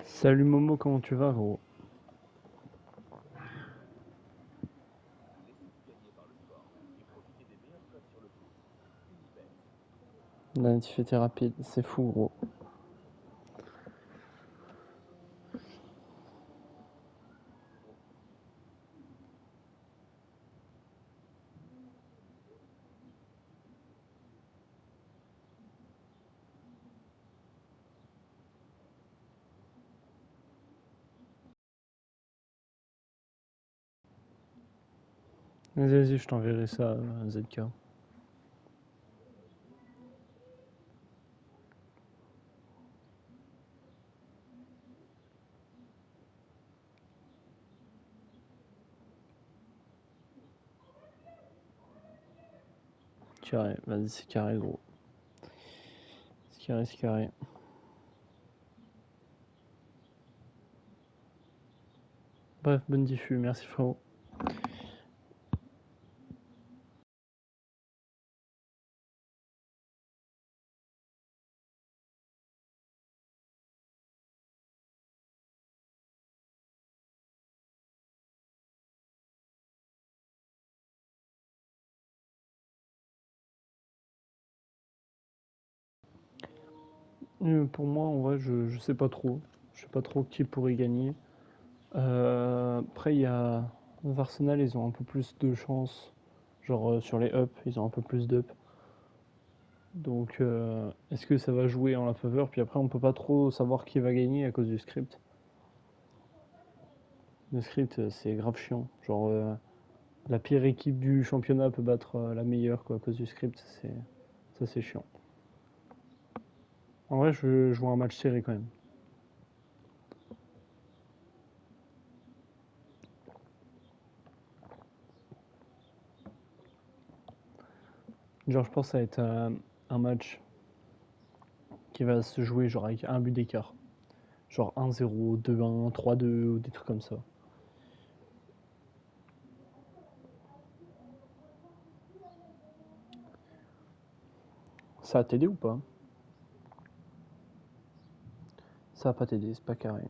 Salut Momo, comment tu vas, gros? La natif était rapide, c'est fou, gros. Vas-y, je t'enverrai ça, ZK. Carré, vas-y, c'est carré, gros. C'est carré, c'est carré. Bref, bonne diffus, merci frérot. Pour moi, en vrai, je sais pas trop. Je sais pas trop qui pourrait gagner. Après, il y a Arsenal, ils ont un peu plus de chance. Genre, sur les ups, ils ont un peu plus d'up. Donc, est-ce que ça va jouer en la faveur? Puis après, on peut pas trop savoir qui va gagner à cause du script. Le script, c'est grave chiant. Genre, la pire équipe du championnat peut battre la meilleure quoi, à cause du script. Ça, c'est chiant. En vrai, je vois un match serré quand même. Genre, je pense que ça va être un match qui va se jouer genre avec un but d'écart. Genre 1-0, 2-1, 3-2 ou des trucs comme ça. Ça a t'aider ou pas? Ça va pas t'aider, c'est pas carré.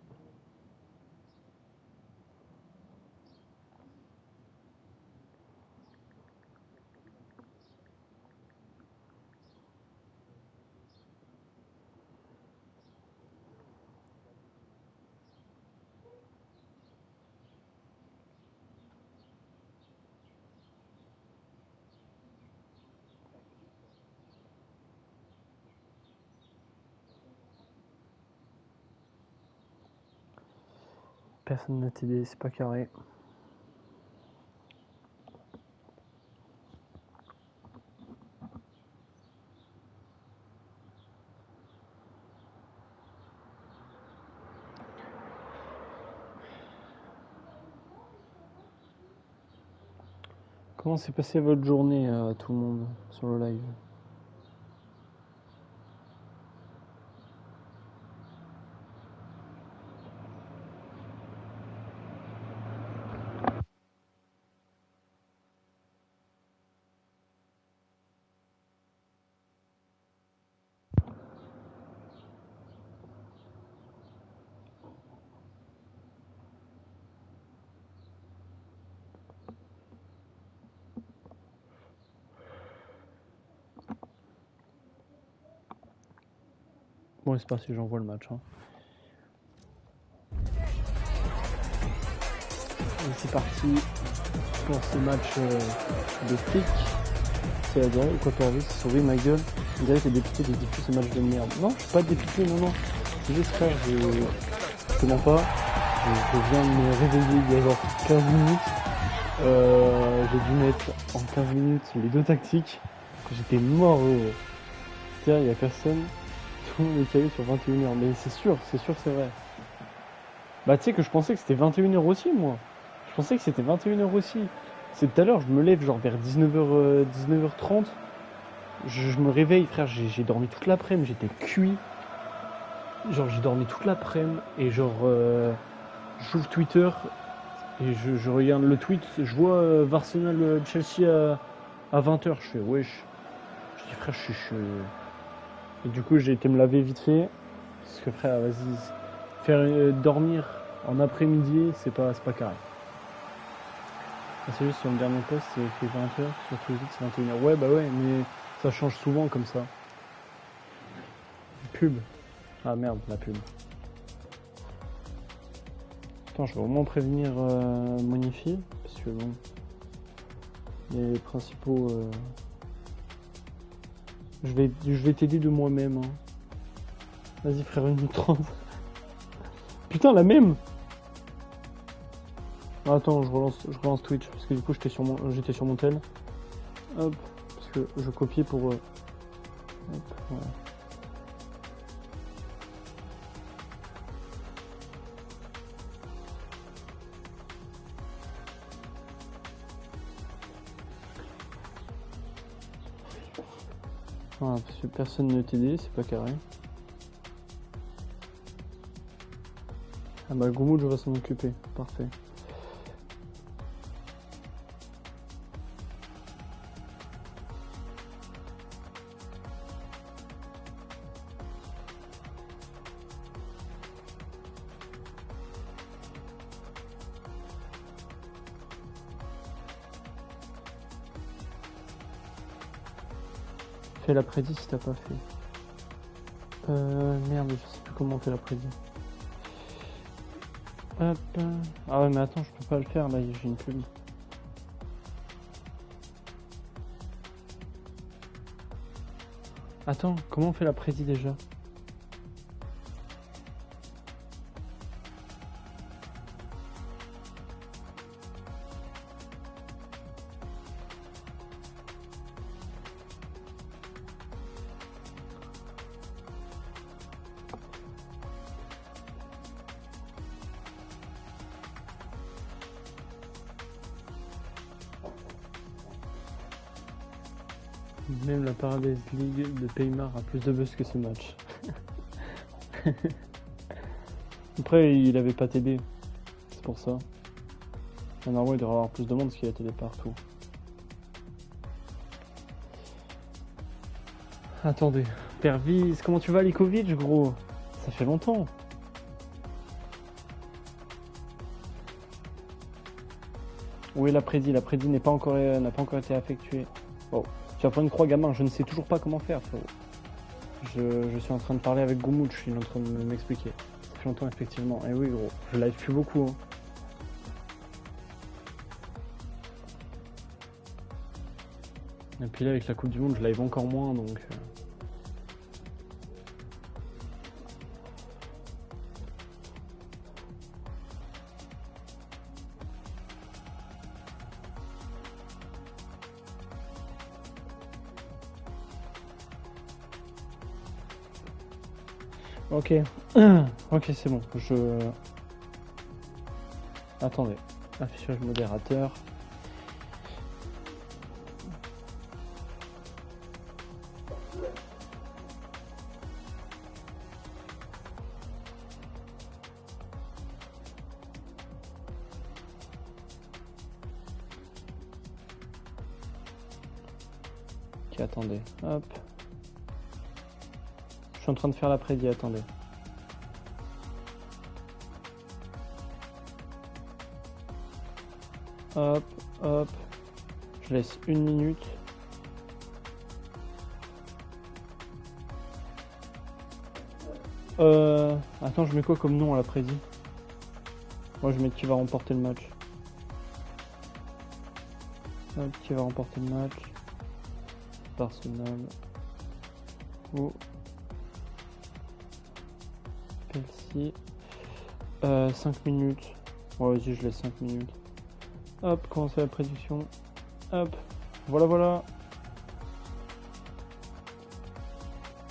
Personne n'a t'aidé, c'est pas carré. Comment s'est passée votre journée tout le monde sur le live? Bon, c'est parti, j'envoie le match. Hein. Et c'est parti pour ce match de flic. C'est adoré, quoi t'as envie, c'est sauvé ma gueule. On dirait que t'es dépité de diffuser ce match de merde. Non, je suis pas dépité, non, non. C'est juste frère, je te mens pas. Je viens de me réveiller il y a genre 15 minutes. J'ai dû mettre en 15 minutes les deux tactiques. J'étais mort. Tiens, il y a personne. Tout le monde est calé sur 21h. Mais c'est sûr, c'est vrai. Bah tu sais que je pensais que c'était 21h aussi, moi. Je pensais que c'était 21h aussi. C'est tout à l'heure, je me lève genre vers 19h, 19h30. Je me réveille, frère, j'ai dormi toute l'après-midi, j'étais cuit. Genre, j'ai dormi toute l'après-midi et genre, j'ouvre Twitter et je regarde le tweet. Je vois Arsenal Chelsea à 20h. Je fais, wesh. Je dis, frère, je suis. Et du coup, j'ai été me laver vite fait. Parce que, frère, vas-y. Faire dormir en après-midi, c'est pas carré. Ah, c'est juste sur le dernier post, c'est écrit 20h, sur tous les autres c'est 21h. Ouais, bah ouais, mais ça change souvent comme ça. Pub. Ah merde, la pub. Attends, je vais au moins prévenir Monifi, parce que bon, les principaux... Je vais t'aider de moi-même. Hein. Vas-y frère, 1 minute 30. Putain, la même. Ah, attends, je relance Twitch, parce que du coup j'étais sur mon tel. Hop, parce que je copiais pour... Hop, voilà. Voilà, parce que personne ne t'aidait, c'est pas carré. Ah bah Goumoud va s'en occuper, parfait. Fais l'après-midi si t'as pas fait. Merde, je sais plus comment on fait l'après-midi. Hop. Ah ouais, mais attends, je peux pas le faire là, j'ai une pub. Attends, comment on fait l'après-midi déjà? Même la Paradise League de Paymar a plus de buzz que ce match. Après, il avait pas TD, c'est pour ça. Mais normalement, il devrait avoir plus de monde parce qu'il a TD partout. Attendez, Pervis, comment tu vas Likovic, gros? Ça fait longtemps. Oui, l'après-midi n'a pas encore été effectué. Oh. Tu vas prendre une croix gamin, je ne sais toujours pas comment faire, frérot. Je suis en train de parler avec Goumoud, il est en train de m'expliquer. Ça fait longtemps, effectivement. Et oui, gros, je live plus beaucoup. Hein. Et puis là, avec la Coupe du Monde, je live encore moins, donc... Ok, ok c'est bon, Attendez, affichage modérateur. Ok, attendez, hop. Je suis en train de faire l'après-midi, attendez. Hop, hop. Je laisse 1 minute. Attends, je mets quoi comme nom à l'après-midi? Moi, je mets qui va remporter le match. Hop, qui va remporter le match. Arsenal. Oh. Chelsea. 5 minutes. Ouais, vas-y, je laisse 5 minutes. Hop, commencer la prédiction. Hop, voilà.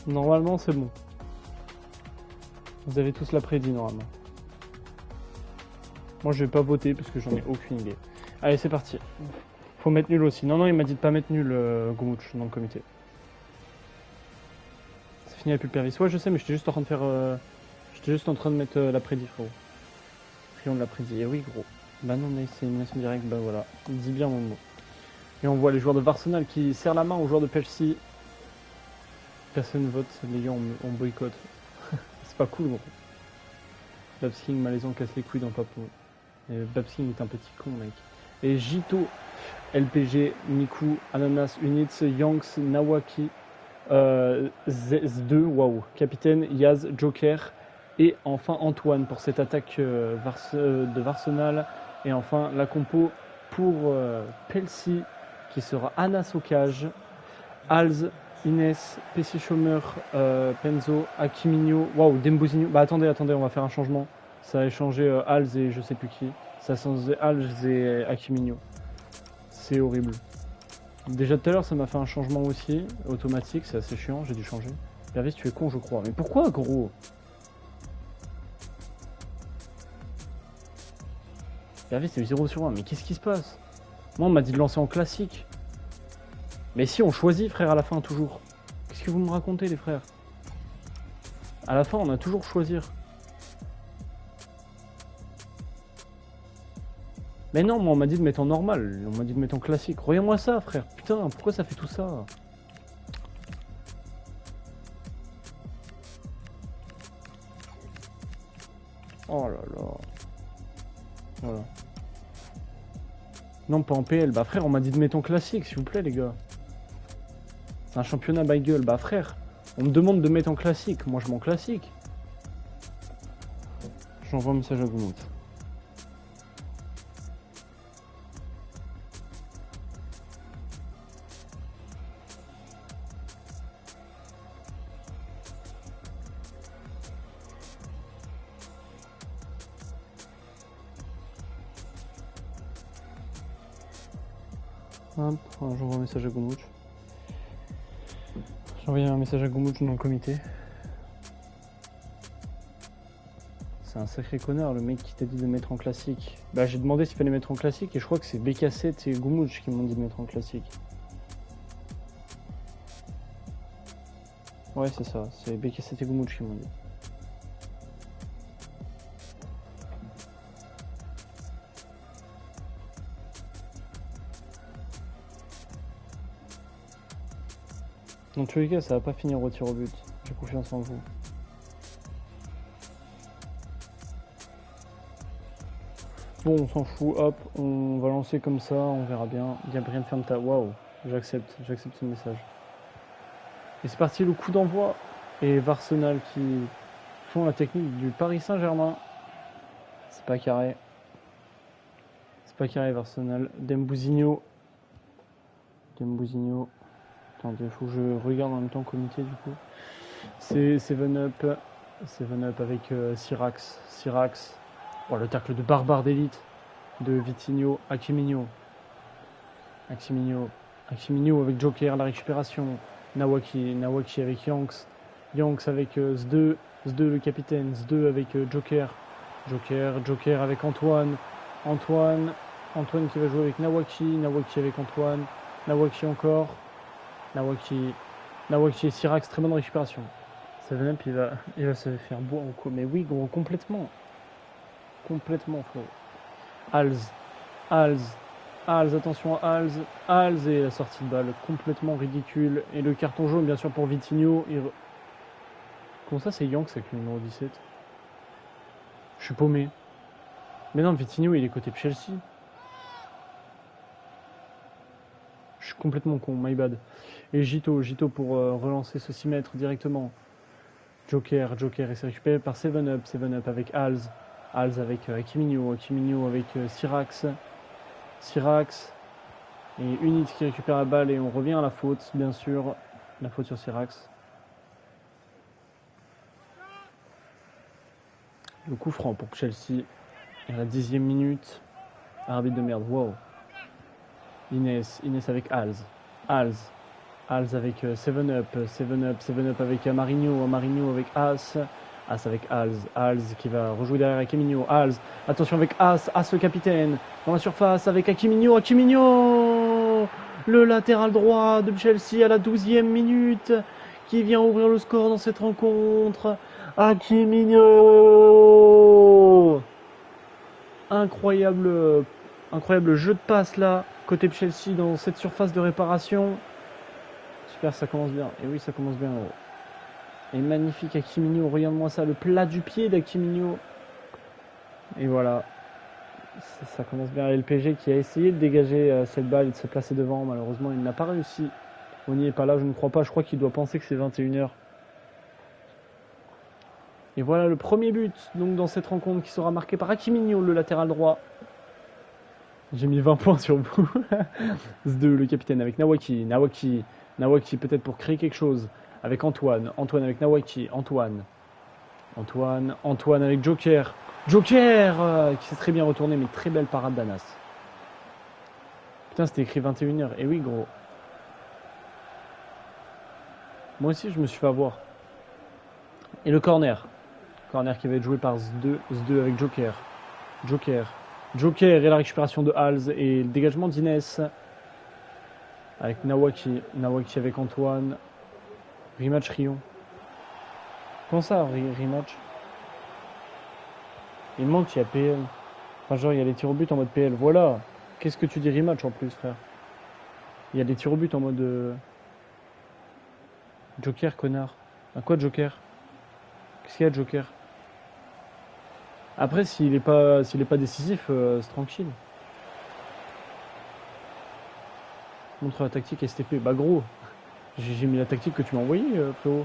Normalement, c'est bon. Vous avez tous la prédit, normalement. Moi, je vais pas voter parce que j'en ai aucune idée. Allez, c'est parti. Faut mettre nul aussi. Non, il m'a dit de pas mettre nul, Goumoutch, dans le comité. C'est fini la pub Pervis. Ouais, je sais, mais j'étais juste en train de faire... J'étais juste en train de mettre la prédit, frérot. Trion de la prédit. Et oui, gros. Bah non, mais c'est une élimination directe, bah voilà. Il dit bien mon mot. Et on voit les joueurs de Arsenal qui serrent la main aux joueurs de Chelsea. Personne ne vote, les gars, on boycotte. C'est pas cool, gros. Babs King malaisant casse les couilles dans Papon. Et Babs King est un petit con, mec. Et Jito, LPG, Miku, Ananas, Units, Yanks, Nawaki, Z2, waouh, Capitaine, Yaz, Joker, et enfin Antoine pour cette attaque de Varsenal. Et enfin la compo pour Pelsi qui sera Anas au cage, Alz, Inès, PC Chômeur, Penzo, Akiminho, waouh, Dembozinho. Bah attendez, on va faire un changement. Ça a échangé Alz et je sais plus qui. Ça a changé Alz et Akiminho. C'est horrible. Déjà tout à l'heure ça m'a fait un changement aussi, automatique, c'est assez chiant, j'ai dû changer. Pervis, tu es con je crois. Mais pourquoi gros? Pervis c'est 0 sur 1, mais qu'est-ce qui se passe? Moi on m'a dit de lancer en classique. Mais si on choisit frère à la fin toujours. Qu'est-ce que vous me racontez les frères? À la fin on a toujours choisir. Mais non, moi on m'a dit de mettre en normal, on m'a dit de mettre en classique. Regarde-moi ça frère, putain, pourquoi ça fait tout ça? Oh là là. Voilà. Non, pas en PL. Bah frère, on m'a dit de mettre en classique, s'il vous plaît les gars. C'est un championnat by gueule. Bah frère, on me demande de mettre en classique. Moi je m'en classique. J'envoie un message à Goumout. Hop, j'envoie un message à Goumout. J'ai envoyé un message à Goumout dans le comité. C'est un sacré connard le mec qui t'a dit de mettre en classique. Bah j'ai demandé s'il fallait mettre en classique et je crois que c'est BK7 et Goumout qui m'ont dit de mettre en classique. Ouais c'est ça, c'est BK7 et Goumout qui m'ont dit. Dans tous les cas, ça va pas finir au tir au but. J'ai confiance en vous. Bon, on s'en fout. Hop, on va lancer comme ça. On verra bien. Gabriel ferme ta. Waouh, j'accepte ce message. Et c'est parti, le coup d'envoi. Et Varsenal qui font la technique du Paris Saint-Germain. C'est pas carré. C'est pas carré, Varsenal. Dembozinho. Attendez, il faut que je regarde en même temps le comité du coup. C'est 7-Up. 7-Up avec Syrax. Oh, le tacle de barbare d'élite de Vitinho. Akiminho avec Joker, la récupération. Nawaki avec Yanks avec Z2 le capitaine. Z2 avec Joker avec Antoine qui va jouer avec Nawaki avec Antoine. Nawaki encore. Nawaki et Syrax, très bonne récupération. 7-Up il va se faire boire en coup. Mais oui gros, complètement frérot. Alz, attention à Alz et la sortie de balle complètement ridicule. Et le carton jaune bien sûr pour Vitinho. Comment ça c'est Yanks avec le numéro 17? Je suis paumé. Mais non, Vitinho il est côté Chelsea. Je suis complètement con, my bad. Et Jito pour relancer ce 6 mètres directement. Joker et c'est récupéré par 7-Up avec Alz avec Akiminho avec Syrax et Unit qui récupère la balle et on revient à la faute, bien sûr. La faute sur Syrax. Le coup franc pour Chelsea. Et à la 10e minute. Arbitre de merde, wow. Inès avec Alz avec 7-Up avec Marinho avec As avec Alz qui va rejouer derrière Akiminho. Attention avec As le capitaine dans la surface avec Akiminho, le latéral droit de Chelsea à la 12e minute qui vient ouvrir le score dans cette rencontre. Akiminho, incroyable jeu de passe là côté de Chelsea dans cette surface de réparation. Super, ça commence bien. Et oui, ça commence bien. Et magnifique Akiminho, regarde-moi ça, le plat du pied d'Akiminho. Et voilà. Ça commence bien. Et le PSG qui a essayé de dégager cette balle et de se placer devant. Malheureusement, il n'a pas réussi. On n'y est pas là, je ne crois pas. Je crois qu'il doit penser que c'est 21h. Et voilà le premier but donc dans cette rencontre qui sera marqué par Hakimigno, le latéral droit. J'ai mis 20 points sur vous. Zdeux, le capitaine, avec Nawaki. Nawaki peut-être pour créer quelque chose. Avec Antoine. Antoine avec Nawaki. Antoine avec Joker. Joker qui s'est très bien retourné, mais très belle parade d'Anas. Putain, c'était écrit 21h. Et oui, gros. Moi aussi, je me suis fait avoir. Et le corner. Corner qui va être joué par Zdeux avec Joker. Joker et la récupération de Hals et le dégagement d'Inès. Avec Nawaki avec Antoine. Rematch Rion. Comment ça, rematch? Il manque, il y a PL. Enfin, genre, il y a les tirs au but en mode PL. Voilà. Qu'est-ce que tu dis rematch en plus, frère? Il y a des tirs au but en mode... Joker, connard. À quoi, Joker? Qu'est-ce qu'il y a, Joker? Après, s'il est pas décisif, c'est tranquille. Montre la tactique STP. Bah, gros. J'ai mis la tactique que tu m'as envoyée, frérot.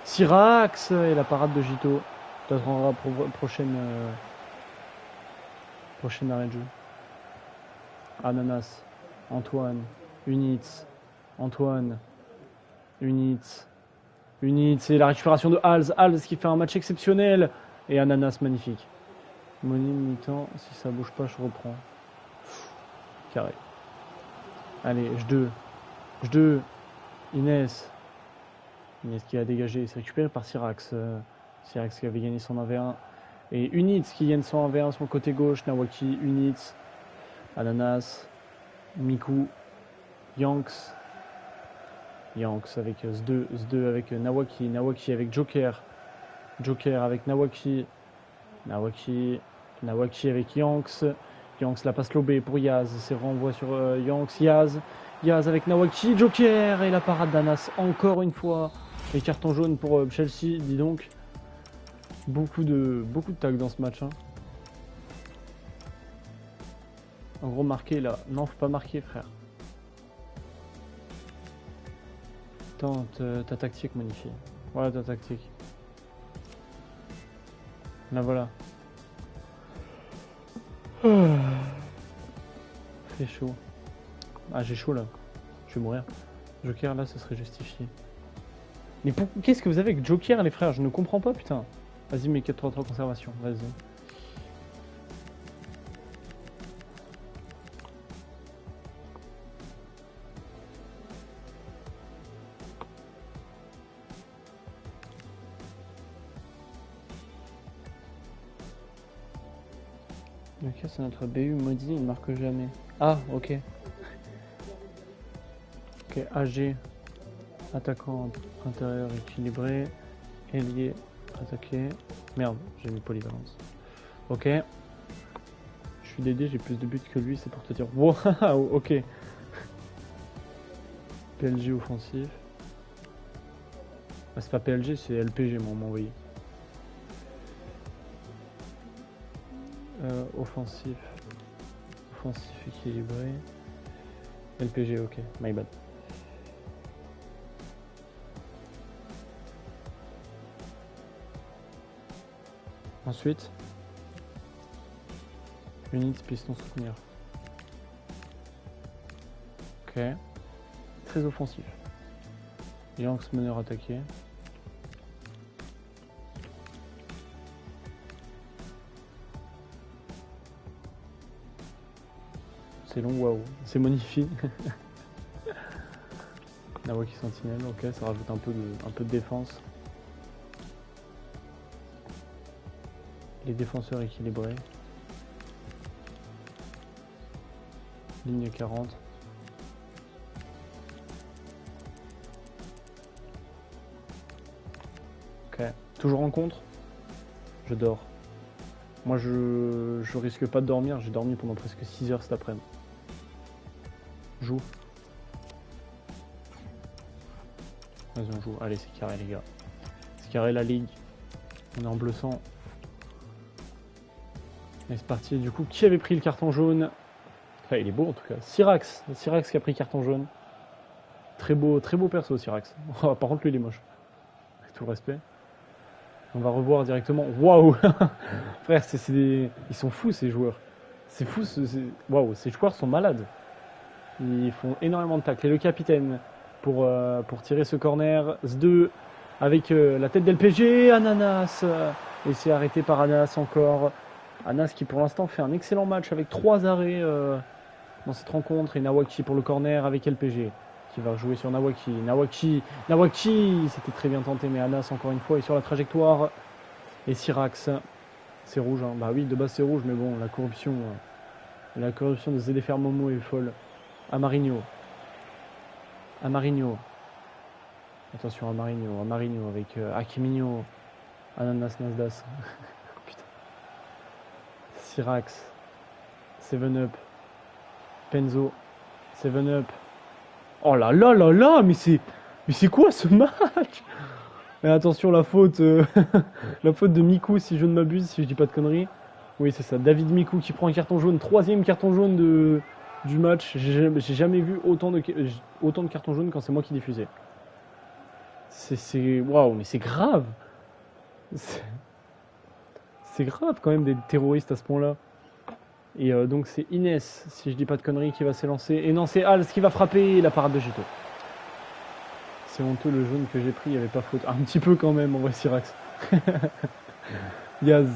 Syrax et la parade de Gito. T'attendras pour prochaine arrêt de jeu. Ananas, Antoine, Unitz, et la récupération de Hals qui fait un match exceptionnel. Et Ananas magnifique. Moni mi-temps, si ça bouge pas, je reprends. Carré. Allez, J2, Inès qui a dégagé, c'est récupéré par Syrax. Syrax qui avait gagné son 1v1. Et Unitz qui gagne son 1v1 sur le côté gauche. Nawaki, Unitz, Ananas, Miku, Yanks avec Zdeux avec Nawaki avec Joker avec Nawaki avec Yanks la passe lobée pour Yaz, c'est renvoi sur Yanks, Yaz avec Nawaki, Joker et la parade d'Anas encore une fois. Et carton jaune pour Chelsea, dis donc. Beaucoup de tags dans ce match. Hein. En gros, marqué là. Non, faut pas marquer, frère. Tente ta tactique, magnifique. Voilà ta tactique. Là, voilà. C'est chaud. Ah, j'ai chaud là. Je vais mourir. Joker, là, ce serait justifié. Mais qu'est-ce que vous avez avec Joker, les frères? Je ne comprends pas, putain. Vas-y, mets 4-3-3 conservation. Vas-y. Ok, c'est notre BU maudit, il marque jamais. Ah, ok. Ok, AG. Attaquant intérieur équilibré. Ailier attaqué. Merde, j'ai mis polyvalence. Ok. Je suis dédié, j'ai plus de buts que lui, c'est pour te dire. Wow, ok. PLG offensif. Ah, c'est pas PLG, c'est LPG, moi, on m'a envoyé. Offensif équilibré. LPG, ok, my bad. Ensuite, unité piston soutenir. Ok. Très offensif. Yanks meneur attaqué. C'est long, waouh. C'est magnifique. Nawaki sentinelle, ok, ça rajoute un peu de défense. Les défenseurs équilibrés. Ligne 40. Ok. Toujours en contre. Je dors. Moi je risque pas de dormir. J'ai dormi pendant presque 6 heures cet après-midi. Joue. Vas-y on joue. Allez c'est carré les gars. carré la ligue. On est en bleu sang. Et c'est parti. Du coup, qui avait pris le carton jaune? Enfin, il est beau en tout cas. Syrax. Syrax qui a pris carton jaune. Très beau perso, Syrax. Oh, par contre, lui, il est moche. Avec tout le respect. On va revoir directement. Waouh. Frère, ils sont fous ces joueurs. C'est fou. Waouh, ces joueurs sont malades. Ils font énormément de tacles. Et le capitaine pour tirer ce corner. S2 avec la tête d'LPG. Ananas. Et c'est arrêté par Anas encore. Anas qui pour l'instant fait un excellent match avec 3 arrêts dans cette rencontre. Et Nawaki pour le corner avec LPG. Qui va jouer sur Nawaki. Nawaki, c'était très bien tenté, mais Anas encore une fois est sur la trajectoire. Et Syrax, c'est rouge. Hein. Bah oui, de base c'est rouge, mais bon, la corruption de ZDFR Momo est folle. Amarinho. Attention, Amarinho avec Akiminho. Ananas Nasdas. Putain. Syrax. 7-Up. Penzo. 7-Up. Oh là là là là, mais c'est quoi ce match? Et attention, la faute la faute de Miku, si je ne m'abuse, si je dis pas de conneries. Oui, c'est ça, David Miku qui prend un carton jaune, 3e carton jaune du match. J'ai jamais vu autant de cartons jaunes quand c'est moi qui diffusais. Waouh, mais c'est grave. C'est grave quand même des terroristes à ce point-là. Et donc c'est Inès, si je dis pas de conneries, qui va s'élancer. Et non, c'est Hals qui va frapper la parade de Gito. C'est honteux le jaune que j'ai pris, il n'y avait pas faute. Un petit peu quand même en vrai, Syrax. Yaz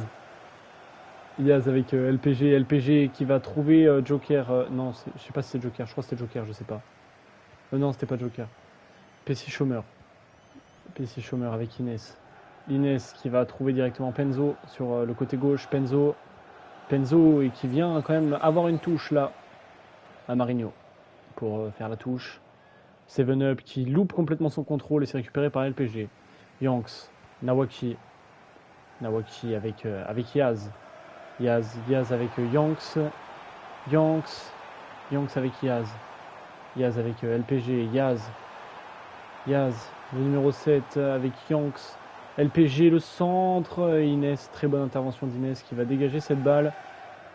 avec LPG qui va trouver Joker. Non, je sais pas si c'est Joker, je crois que c'était Joker, je sais pas. Non, c'était pas Joker. PC Chômeur avec Inès. Inès qui va trouver directement Penzo sur le côté gauche. Penzo et qui vient quand même avoir une touche là à Marinho pour faire la touche. 7-Up qui loupe complètement son contrôle et c'est récupéré par LPG. Yanks, Nawaki avec Yaz. Yaz avec Yanks avec Yaz avec LPG. Yaz, le numéro 7 avec Yanks. LPG le centre, Inès, très bonne intervention d'Inès qui va dégager cette balle.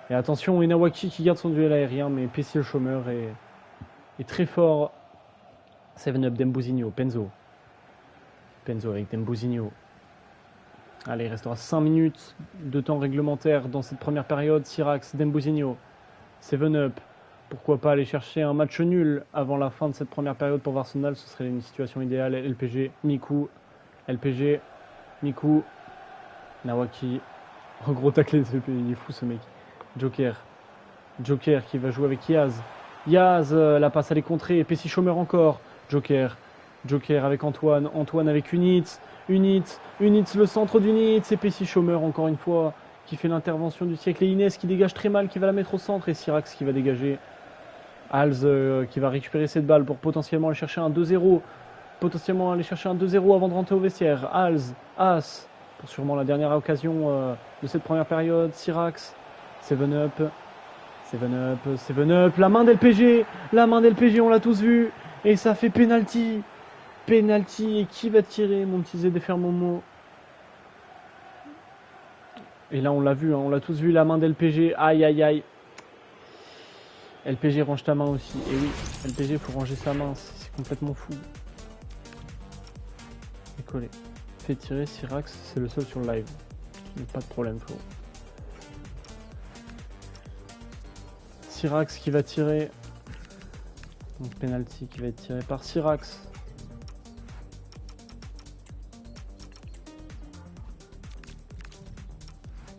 Et attention, Inawaki qui garde son duel aérien, mais PC le chômeur est très fort. 7-Up, Dembouzigno, Penzo avec Dembouzigno. Allez, il restera 5 minutes de temps réglementaire dans cette première période. Syrax, Dembouzigno, 7-Up. Pourquoi pas aller chercher un match nul avant la fin de cette première période pour Arsenal, ce serait une situation idéale. LPG, Miku, Nawaki. Oh, gros taclé, il est fou ce mec. Joker qui va jouer avec Yaz. La passe à les contrer. PC Chômeur encore. Joker avec Antoine avec Unitz, le centre d'Unitz. Et PC Chômeur encore une fois qui fait l'intervention du siècle. Et Inès qui dégage très mal, qui va la mettre au centre. Et Syrax qui va dégager. Hals qui va récupérer cette balle pour potentiellement aller chercher un 2-0. Avant de rentrer au vestiaire. As, pour sûrement la dernière occasion de cette première période. Syrax, 7-Up, la main d'LPG, on l'a tous vu. Et ça fait penalty. Et qui va tirer, mon petit ZDFR Momo? Et là, on l'a vu, on l'a tous vu, la main d'LPG. Aïe. LPG, range ta main aussi. Et oui, LPG, faut ranger sa main, c'est complètement fou. Décollé. Fait tirer Syrax, c'est le seul sur le live. Pas de problème, frérot. Syrax qui va tirer. Donc penalty qui va être tiré par Syrax.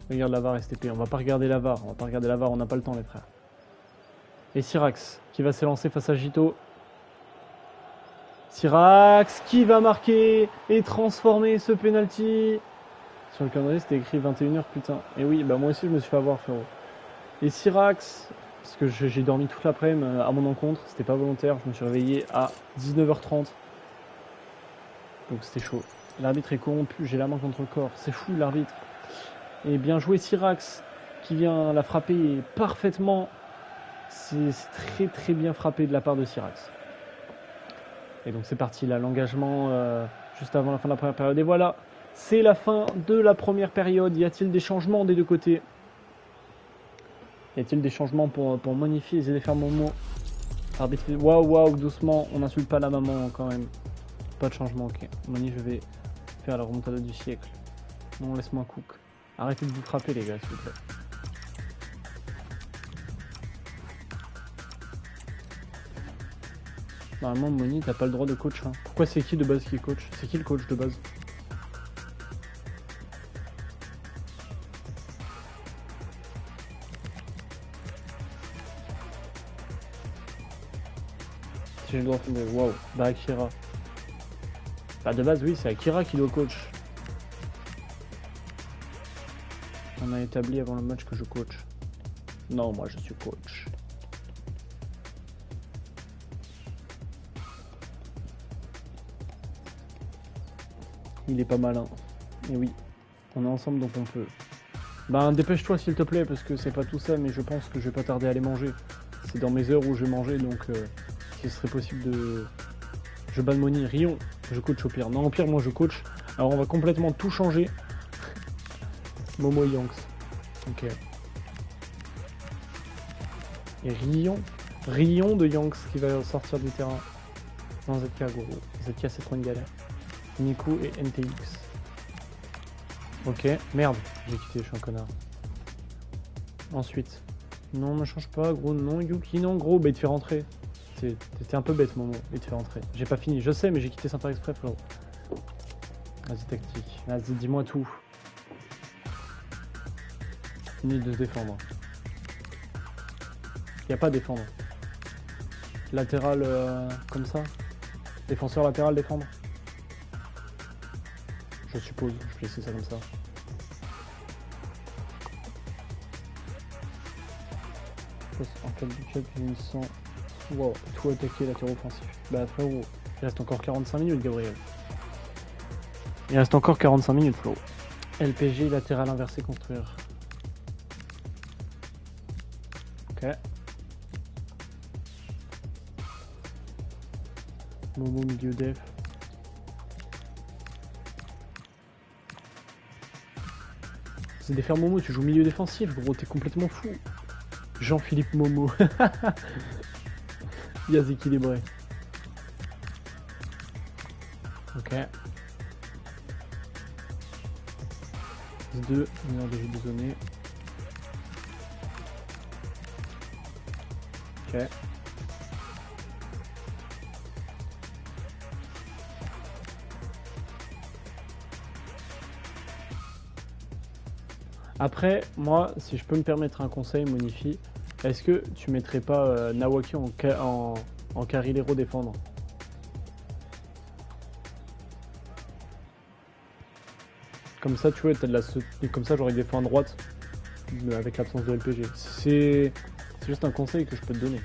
Regarde la VAR STP, on va pas regarder la VAR, on n'a pas le temps les frères. Et Syrax qui va s'élancer face à Gito. Syrax qui va marquer et transformer ce penalty. Sur le calendrier c'était écrit 21h putain. Et oui, bah moi aussi je me suis fait avoir frérot. Et Syrax, parce que j'ai dormi toute l'après-midi à mon encontre, c'était pas volontaire, je me suis réveillé à 19h30. Donc c'était chaud. L'arbitre est corrompu, j'ai la main contre le corps, c'est fou l'arbitre. Et bien joué Syrax qui vient la frapper parfaitement. C'est très très bien frappé de la part de Syrax. Et donc c'est parti là, l'engagement juste avant la fin de la première période. Et voilà, C'est la fin de la première période. Y a-t-il des changements des deux côtés? Y a-t-il des changements pour modifier les effets Momo? Arbitre, waouh, doucement, on n'insulte pas la maman quand même. Pas de changement, ok. Moni, je vais faire la remontada du siècle. Non, laisse-moi cook. Arrêtez de vous frapper, les gars, s'il vous plaît. Normalement, Moni, t'as pas le droit de coach. Hein. Pourquoi c'est qui de base qui coach? C'est qui le coach de base? Si j'ai le droit de... Waouh, bah Akira. Bah de base, oui, c'est Akira qui doit coach. On a établi avant le match que je coach. Non, moi je suis coach. Il est pas malin. Et oui, on est ensemble donc on peut. Ben dépêche-toi s'il te plaît parce que c'est pas tout ça mais je pense que je vais pas tarder à aller manger. C'est dans mes heures où je vais manger donc ce serait possible de... Je banne Moni, Rion, je coach au pire. Non au pire moi je coach. Alors on va complètement tout changer. Momo et Yanks. Ok. Et Rion de Yanks qui va sortir du terrain. Non ZK gros. ZK c'est trop une galère. Niku et NTX. Ok, merde, j'ai quitté, je suis un connard. Ensuite. Non, ne change pas, gros, non, Yuki, non, gros, bah il te fait rentrer. T'étais un peu bête, Momo, il te fait rentrer. J'ai pas fini, je sais, mais j'ai quitté sans faire exprès, frérot. Vas-y, tactique. Vas-y, dis-moi tout. Fini de se défendre. Y a pas à défendre. Latéral, comme ça. Défenseur latéral, défendre. Je suppose, je vais laisser ça comme ça. En cas de budget, finissant. Wow, tout attaquer, latéral offensif. Bah frérot, il reste encore 45 minutes, Gabriel. Il reste encore 45 minutes, frérot. LPG, latéral inversé, construire. Ok. Momo, milieu def. C'est des faire Momo, tu joues milieu défensif, gros, t'es complètement fou. Jean-Philippe Momo. Yaz équilibré. Ok. 2, une heure de jeu de Ok. Après, moi, si je peux me permettre un conseil, Monifi, est-ce que tu mettrais pas Nawaki en Carilero défendre? Comme ça, tu vois, t'as de la... Et comme ça, j'aurais défend à droite, avec l'absence de LPG. C'est juste un conseil que je peux te donner.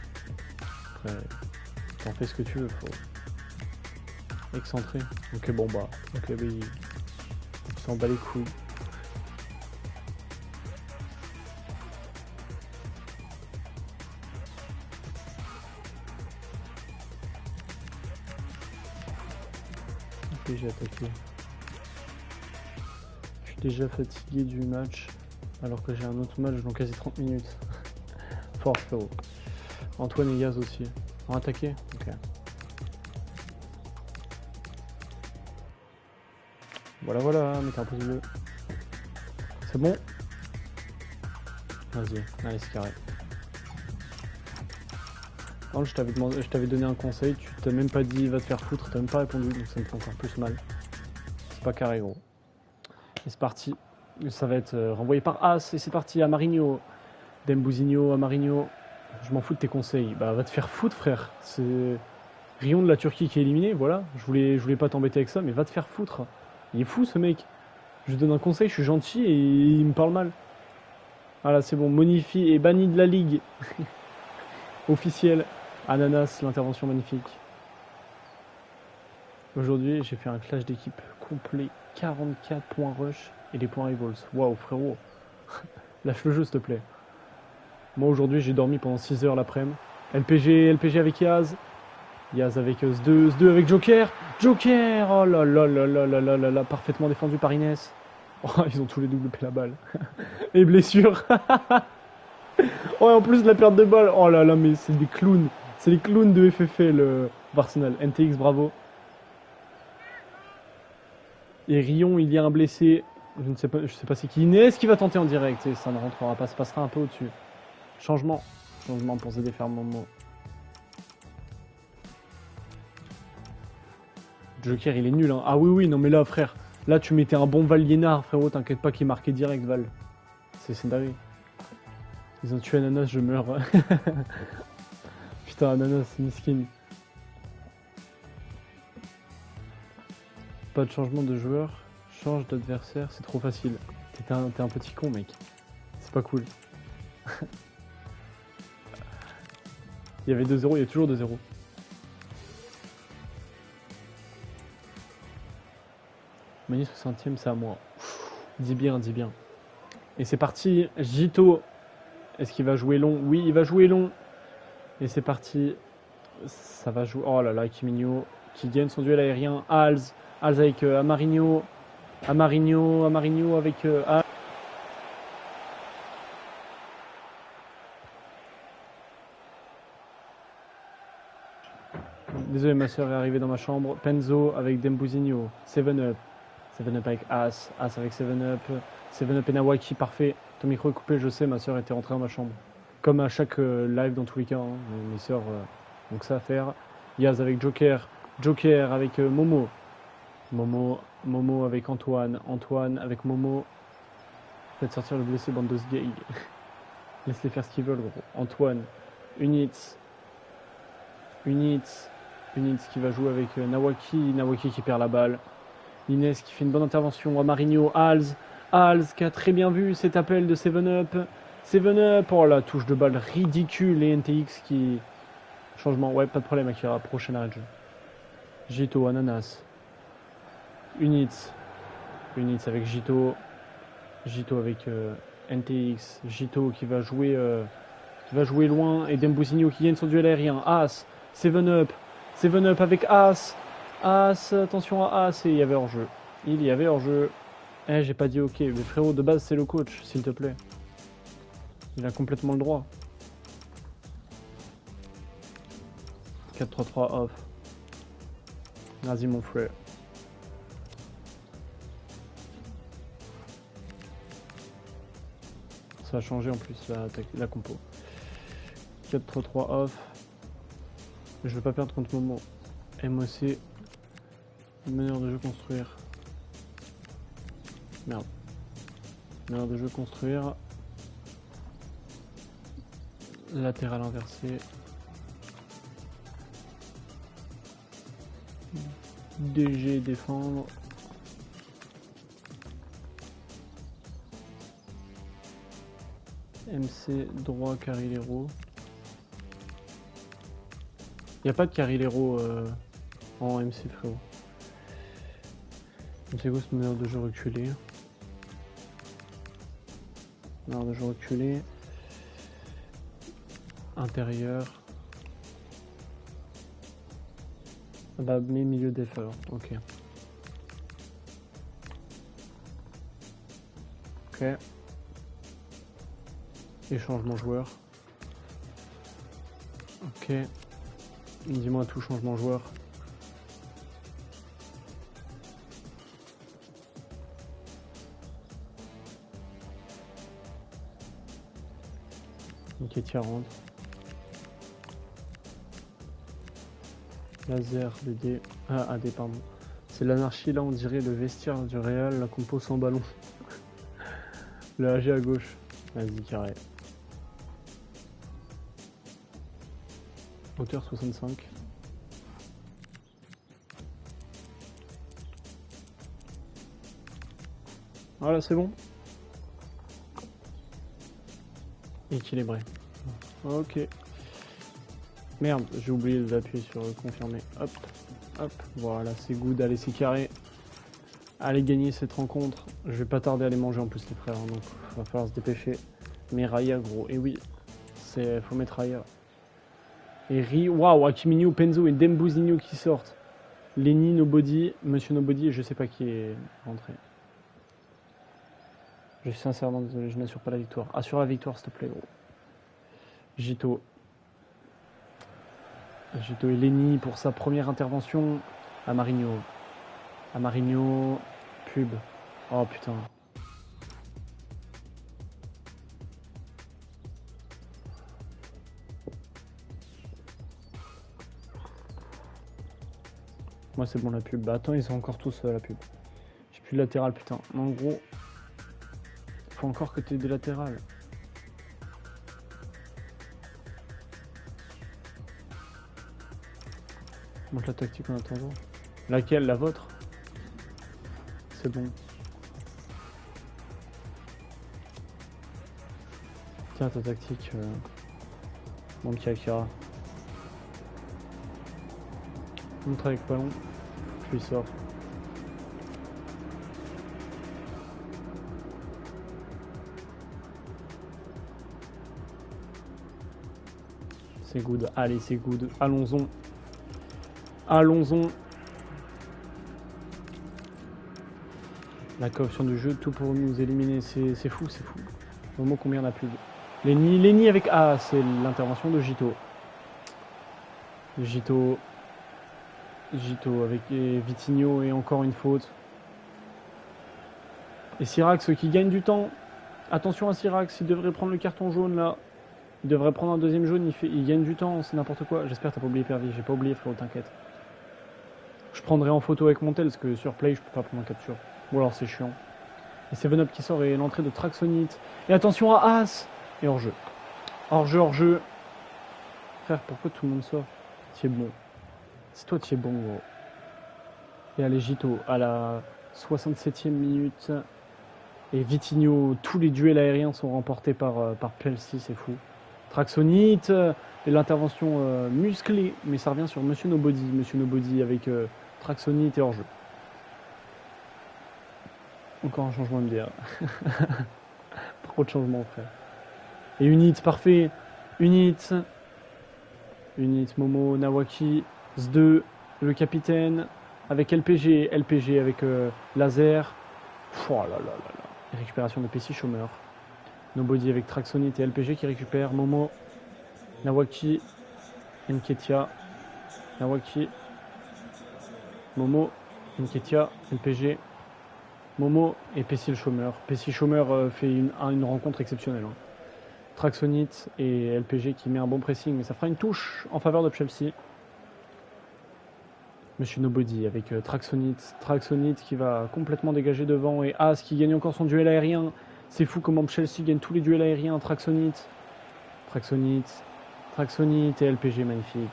Après, t'en fais ce que tu veux, faut... Excentré. Ok, bon bah, ok, bah, il s'en bat les couilles. J'ai attaqué. Je suis déjà fatigué du match alors que j'ai un autre match dans quasi 30 minutes. Fort frérot. Antoine et Yaz aussi. On attaqué? Ok. Voilà, mais t'as un pouce bleu. C'est bon? Vas-y, allez c'est carré. Non, je t'avais donné un conseil, tu t'as même pas dit va te faire foutre, t'as même pas répondu, donc ça me fait encore plus mal. C'est pas carré gros. Et c'est parti. Ça va être renvoyé par As et c'est parti à Marigno. Dembouzinho à Marigno. Je m'en fous de tes conseils. Bah va te faire foutre frère. C'est Rion de la Turquie qui est éliminé, voilà. Je voulais pas t'embêter avec ça, mais va te faire foutre. Il est fou ce mec. Je lui donne un conseil, je suis gentil et il me parle mal. Voilà, c'est bon. Monifi est banni de la ligue. Officiel. Ananas, l'intervention magnifique. Aujourd'hui, j'ai fait un clash d'équipe complet. 44 points rush et les points revolts. Waouh, frérot. Lâche le jeu, s'il te plaît. Moi, aujourd'hui, j'ai dormi pendant 6 heures l'après-midi. LPG avec Yaz. Yaz avec S2 avec Joker. Joker. Oh là là là là là là là là. Parfaitement défendu par Inès. Oh, ils ont tous les deux loupé la balle. Et blessure. Oh, et en plus de la perte de balle. Oh là là, mais c'est des clowns. C'est les clowns de FFL Arsenal. NTX, bravo. Et Rion, il y a un blessé. Je sais pas c'est qui. Inès qui va tenter en direct. Et ça ne rentrera pas. Ça passera un peu au-dessus. Changement. Changement pour ZD faire Momo. Joker, il est nul. Hein. Ah oui, oui, non, mais là, frère. Là, tu mettais un bon Val Liénard, frérot. T'inquiète pas qu'il marquait direct, Val. C'est dingue. Ils ont tué Ananas, je meurs. Putain, Ananas, c'est miskin. Pas de changement de joueur. Change d'adversaire, c'est trop facile. T'es un petit con, mec. C'est pas cool. Il y avait 2-0, il y a toujours 2-0. Mani 60ème, c'est à moi. Dis bien, dis bien. Et c'est parti, Jito. Est-ce qu'il va jouer long? Oui, il va jouer long. Et c'est parti. Ça va jouer. Oh là là, Kiminho qui gagne son duel aérien. Alz avec Amarinho. Amarinho avec Alz. Désolé, ma soeur est arrivée dans ma chambre. Penzo avec Dembuzinho. 7-Up. 7-Up avec As. As avec 7-Up. 7-Up et Nawaki, parfait. Ton micro est coupé, je sais, ma soeur était rentrée dans ma chambre. Comme à chaque live dans tous les cas. Hein. Mes soeurs donc ça à faire. Yaz avec Joker. Joker avec Momo. Momo avec Antoine. Antoine avec Momo. Faites sortir le blessé, bande de sgay. Laisse-les faire ce qu'ils veulent, gros. Antoine. Units qui va jouer avec Nawaki. Nawaki qui perd la balle. Inès qui fait une bonne intervention. Amarinho. Alz qui a très bien vu cet appel de 7-Up. 7-Up. Oh la touche de balle ridicule. Et NTX qui... Changement. Ouais, pas de problème, Akira. Prochain arrêt de jeu. Jito, Ananas. Units avec Jito. Jito avec NTX. Jito qui va jouer loin. Et Dembuzinho qui gagne son duel aérien. As. 7-Up avec As. Attention à As. Et il y avait hors-jeu. Eh, j'ai pas dit ok. Mais frérot, de base, c'est le coach, s'il te plaît. Il a complètement le droit. 4-3-3 off. Vas-y, mon frère. Ça a changé en plus la compo. 4-3-3 off. Je veux pas perdre contre Momo. MOC. Meneur de jeu construire. Merde. Meneur de jeu construire. Latéral inversé. DG défendre. MC droit Carrilero. Il n'y a pas de Carrilero en MC, frérot. MC gauche, meneur de jeu reculé. Meneur de jeu reculé. Intérieur. Ah bah, mais milieu défenseur, ok. Ok. Et changement joueur. Ok. Dis-moi tout, changement joueur. Ok, tiens, rentre. Laser, BD. Ah, AD, pardon. C'est l'anarchie, là, on dirait le vestiaire du Real, la compo sans ballon. Le AG à gauche. Vas-y, carré. Hauteur 65. Voilà, c'est bon. Équilibré. Ok. Merde, j'ai oublié d'appuyer sur confirmer. Hop, hop. Voilà, c'est good. Allez, c'est carré. Allez gagner cette rencontre. Je vais pas tarder à aller manger en plus les frères. Donc, va falloir se dépêcher. Mais Raya, gros. Et oui, faut mettre Raya. Et waouh, Akiminho, Penzo et Dembouzigno qui sortent. Lenny, Nobody, Monsieur Nobody et je sais pas qui est rentré. Je suis sincèrement désolé, je n'assure pas la victoire. Assure la victoire s'il te plaît gros. Gito. Gito et Lenny pour sa première intervention. Amarigno. Amarigno. Pub. Oh putain. Moi c'est bon la pub. Bah attends, ils sont encore tous la pub. J'ai plus de latéral putain. En gros, faut encore que tu aies des latérales. Montre la tactique en attendant. Laquelle? La vôtre? C'est bon. Tiens ta tactique. Mon petit Akira. Montre avec ballon. Puis il sort. C'est good. Allez, c'est good. Allons-en. Allons-en. La cooption du jeu, tout pour nous éliminer. C'est fou, c'est fou. Au moment combien on a plus de... Lenny avec... Ah, c'est l'intervention de Gito. Gito avec Vitinho et encore une faute. Et Syrax qui gagne du temps. Attention à Syrax, il devrait prendre le carton jaune là. Il devrait prendre un deuxième jaune, il gagne du temps, c'est n'importe quoi. J'espère que t'as pas oublié Pervi, j'ai pas oublié frérot, t'inquiète. Je prendrai en photo avec mon tel parce que sur Play je peux pas prendre en capture. Ou alors c'est chiant. Et c'est Venup qui sort et l'entrée de Traxonite. Et attention à As. Et hors-jeu. Hors-jeu. Frère, pourquoi tout le monde sort? Tu es bon. C'est toi qui es bon gros. Et allez Gito à la 67e minute. Et Vitinho, tous les duels aériens sont remportés par Chelsea, c'est fou. Traxonite, et l'intervention musclée, mais ça revient sur Monsieur Nobody. Monsieur Nobody avec Traxonite et hors-jeu. Encore un changement MDR. Trop de changements, frère. Et Unit, parfait. Unit, Momo, Nawaki, Z2, le capitaine, avec LPG avec Laser. Oh là là là là. Récupération de PC chômeur. Nobody avec Traxonite et LPG qui récupère. Momo, Nawaki, Nketia, Nawaki, Momo, Nketia, LPG, Momo et PC le chômeur. PC chômeur fait une rencontre exceptionnelle. Hein. Traxonite et LPG qui met un bon pressing, mais ça fera une touche en faveur de Chelsea. Monsieur Nobody avec Traxonite qui va complètement dégager devant et As qui gagne encore son duel aérien. C'est fou comment Chelsea gagne tous les duels aériens. Traxonite et LPG magnifique.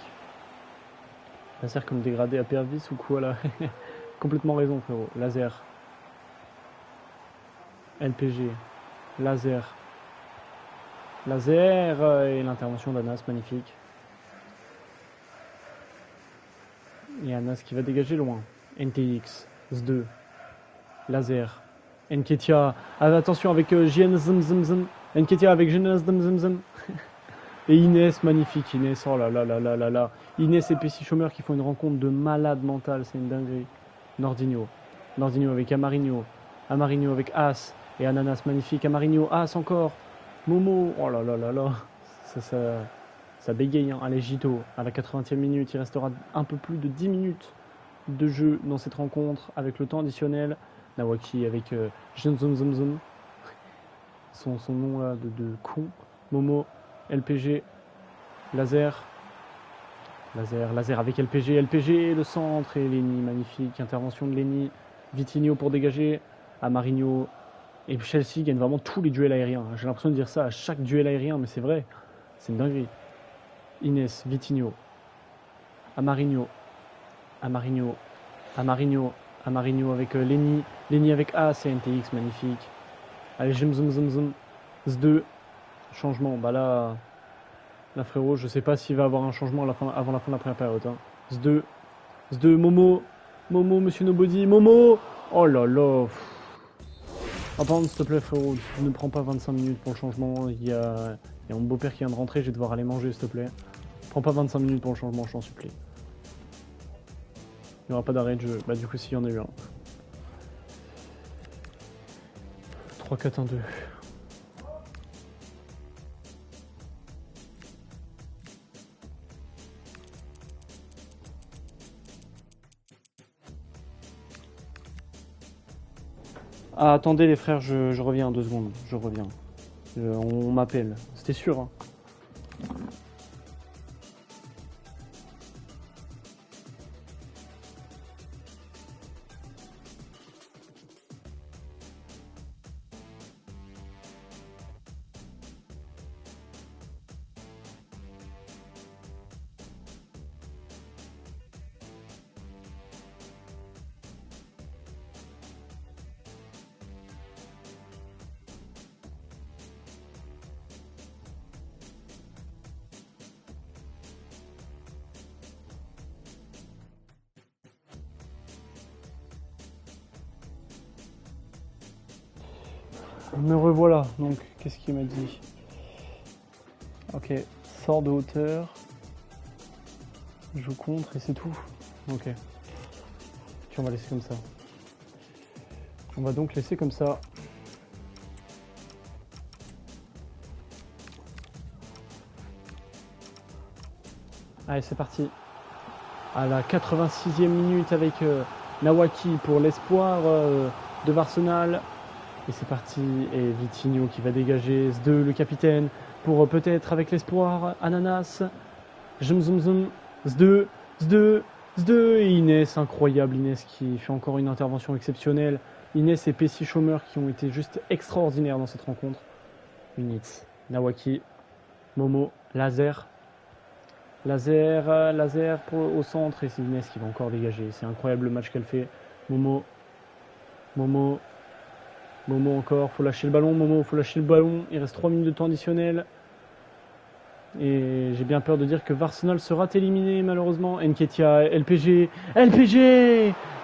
Laser comme dégradé à Pervis ou quoi là? Complètement raison frérot. Laser. LPG. Laser et l'intervention d'Anas magnifique. Et Anas qui va dégager loin. NTX, Z2, Laser, Nketia. Attention avec JN Zm. Nketia avec JN Zm. Et Inès, magnifique Inès. Oh là là là là là là. Inès et PC Chômeur qui font une rencontre de malade mental. C'est une dinguerie. Nordinho avec Amarigno avec As. Et Ananas, magnifique. Amarigno, As encore. Momo. Oh là là là là. Ça bégaye, hein. Allez, Gito, à la 80e minute, il restera un peu plus de 10 minutes de jeu dans cette rencontre avec le temps additionnel. Nawaki avec Zum. Son nom là de con. Momo, LPG, Laser avec LPG, le centre et Lenny, magnifique. Intervention de Lenny. Vitinho pour dégager. Amarigno. Et Chelsea gagne vraiment tous les duels aériens. J'ai l'impression de dire ça à chaque duel aérien, mais c'est vrai. C'est une dinguerie. Inès, Vitinho, Amarigno avec Lenny avec As et NTX, magnifique. Allez, Zum, Z2, changement. Bah là frérot, je sais pas s'il va avoir un changement avant la fin de la première période. Hein. Z2, Momo, Monsieur Nobody, Momo. Oh là là. Ah pardon, s'il te plaît frérot, ne prends pas 25 minutes pour le changement. Il y a mon beau-père qui vient de rentrer, je vais devoir aller manger s'il te plaît. Prends pas 25 minutes pour le changement, je t'en supplie. Il n'y aura pas d'arrêt de jeu. Bah du coup s'il y en a eu un. 3, 4, 1, 2. Ah, attendez les frères, je reviens 2 secondes. Je reviens. On m'appelle. C'était sûr, hein. Me revoilà, donc qu'est-ce qu'il m'a dit? Ok, sort de hauteur, joue contre et c'est tout. Ok, puis on va laisser comme ça. On va donc laisser comme ça. Allez, c'est parti. À la 86e minute avec Nawaki pour l'espoir de Arsenal. Et c'est parti, et Vitinho qui va dégager, S2 le capitaine, pour peut-être avec l'espoir, Ananas, Jumzumzum, S2, et Inès, incroyable, Inès qui fait encore une intervention exceptionnelle. Inès et Pessi Schomer qui ont été juste extraordinaires dans cette rencontre. Units, Nawaki, Momo, Laser au centre, et c'est Inès qui va encore dégager. C'est incroyable le match qu'elle fait. Momo encore, faut lâcher le ballon, il reste 3 minutes de temps additionnel. Et j'ai bien peur de dire que Arsenal sera éliminé malheureusement. Nketiah, LPG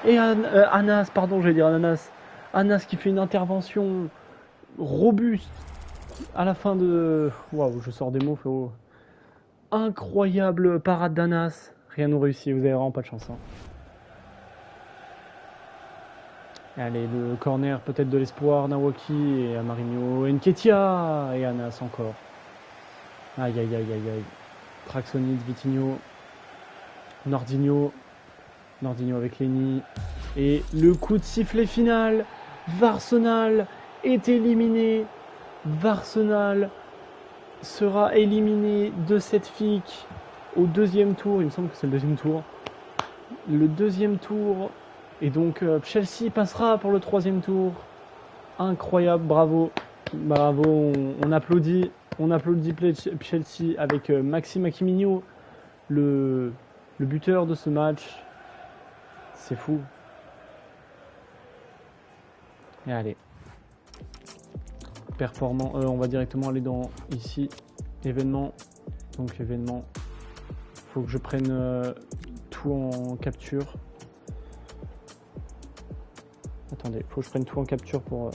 et Anas, pardon, j'allais dire Ananas. Anas qui fait une intervention robuste à la fin de... Waouh, je sors des mots, frérot. Incroyable parade d'Anas. Rien nous réussit, vous avez vraiment pas de chance. Hein. Allez, le corner peut-être de l'espoir, Nawaki et Marinho, Nketiah et Anas encore. Aïe. Traxonid, Vitinho, Nordinho avec Lenny. Et le coup de sifflet final, Arsenal est éliminé. Arsenal sera éliminé de cette FIC au 2e tour, il me semble que c'est le 2e tour. Le 2e tour... Et donc Chelsea passera pour le 3e tour. Incroyable, bravo, on applaudit Chelsea avec Maxime Aquimino, le buteur de ce match. C'est fou. Et allez, performant, on va directement aller dans ici, événement. Donc événement, faut que je prenne tout en capture. Attendez, faut que je prenne tout en capture pour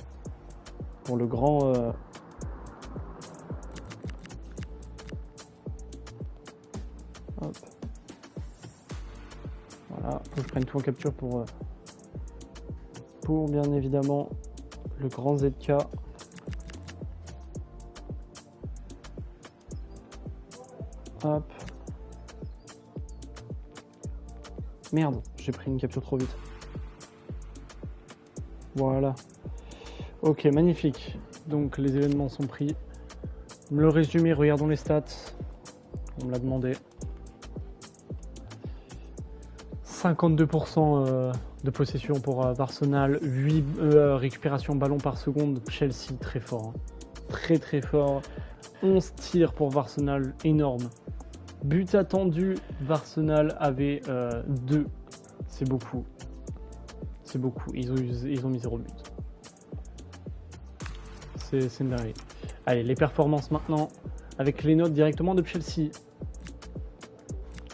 le grand... Hop. Voilà, faut que je prenne tout en capture pour bien évidemment le grand ZK. Hop. Merde, j'ai pris une capture trop vite. Voilà. Ok, magnifique. Donc les événements sont pris. Le résumé, regardons les stats. On me l'a demandé. 52% de possession pour Arsenal, 8 récupérations ballon par seconde. Chelsea, très fort. Hein. Très fort. 11 tirs pour Arsenal, énorme. But attendu, Arsenal avait 2. C'est beaucoup. Ils ont mis 0 but. C'est une dinguerie. Allez, les performances maintenant, avec les notes directement de Chelsea.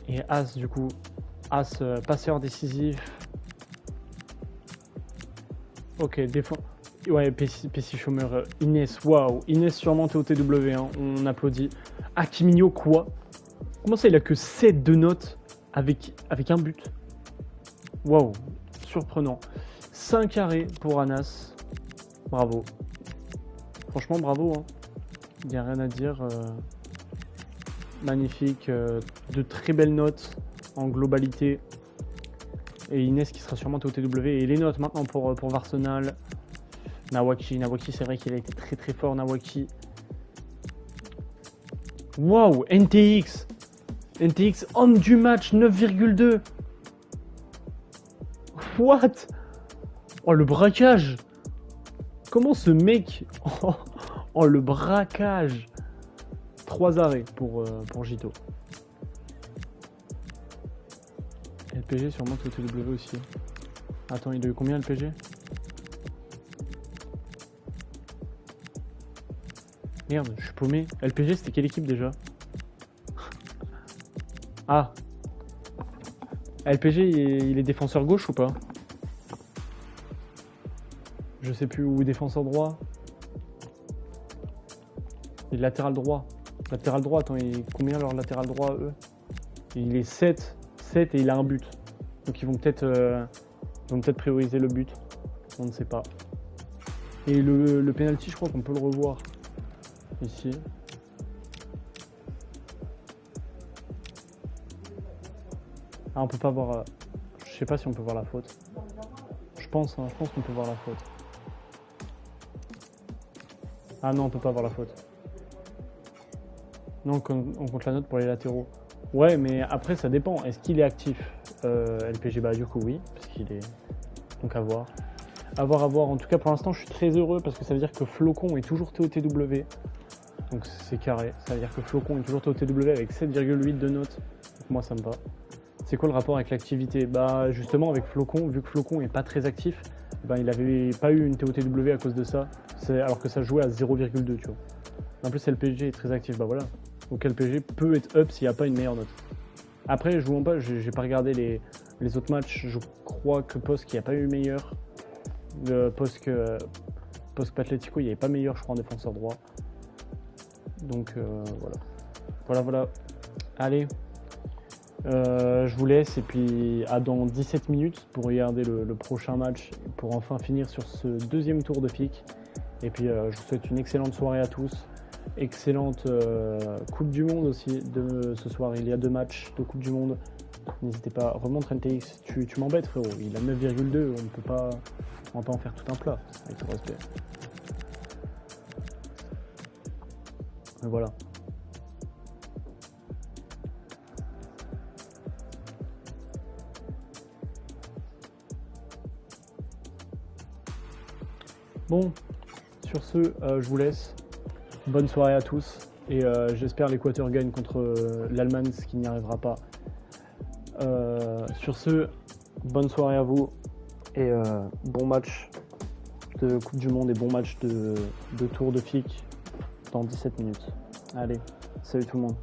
Et As, du coup. As, passeur décisif. Ok, défense. Ouais, Pessi Schomer, Inès, waouh. Inès sûrement TOTW, hein, on applaudit. Aquimino, quoi? Comment ça, il a que 7 de notes avec un but? Waouh, surprenant. 5 arrêts pour Anas. Bravo. Franchement, bravo. Hein. Il n'y a rien à dire. Magnifique. De très belles notes en globalité. Et Inès qui sera sûrement TOTW. Et les notes maintenant pour Arsenal. Nawaki, c'est vrai qu'il a été très très fort, Nawaki. Waouh, NTX, homme du match, 9,2. What? Oh, le braquage. Comment ce mec... Oh, le braquage. 3 arrêts pour Gito. LPG sûrement TOTW aussi. Attends, il a eu combien LPG? Merde, je suis paumé. LPG, c'était quelle équipe déjà? Ah. LPG, il est défenseur gauche ou pas? Je sais plus, ou défenseur droit. Il est latéral droit. Latéral droit, attends, combien leur latéral droit, eux? Il est 7 et il a un but. Donc ils vont peut-être prioriser le but. On ne sait pas. Et le penalty, je crois qu'on peut le revoir. Ici. Ah, on peut pas voir... Je sais pas si on peut voir la faute. Je pense qu'on peut voir la faute. Ah non, on peut pas voir la faute. Non, on compte la note pour les latéraux. Ouais, mais après, ça dépend. Est-ce qu'il est actif LPG, bah du coup, oui. Parce qu'il est... Donc à voir. À voir. En tout cas, pour l'instant, je suis très heureux parce que ça veut dire que Flocon est toujours TOTW. Donc c'est carré. Ça veut dire que Flocon est toujours TOTW avec 7,8 de notes. Donc moi, ça me va. C'est quoi le rapport avec l'activité? Bah justement, avec Flocon, vu que Flocon est pas très actif, ben, il avait pas eu une TOTW à cause de ça. Alors que ça jouait à 0,2, tu vois. En plus, LPG est très actif, bah voilà. Donc LPG peut être up s'il n'y a pas une meilleure note. Après, je vous mens pas, j'ai pas regardé les autres matchs. Je crois que Posk, il n'y a pas eu meilleur. Posk Atletico, il n'y avait pas meilleur, je crois, en défenseur droit. Donc voilà. Allez, je vous laisse et puis à dans 17 minutes pour regarder le prochain match, pour enfin finir sur ce deuxième tour de FIC. Et puis je vous souhaite une excellente soirée à tous. Excellente Coupe du Monde aussi de ce soir. Il y a 2 matchs de Coupe du Monde. N'hésitez pas, remonte NTX, tu m'embêtes frérot. Il a 9,2, on va pas en faire tout un plat, avec tout respect. Mais voilà. Bon, sur ce, je vous laisse. Bonne soirée à tous. Et j'espère l'Équateur gagne contre l'Allemagne, ce qui n'y arrivera pas. Sur ce, bonne soirée à vous. Et bon match de Coupe du Monde et bon match de Tour de FIC dans 17 minutes. Allez, salut tout le monde.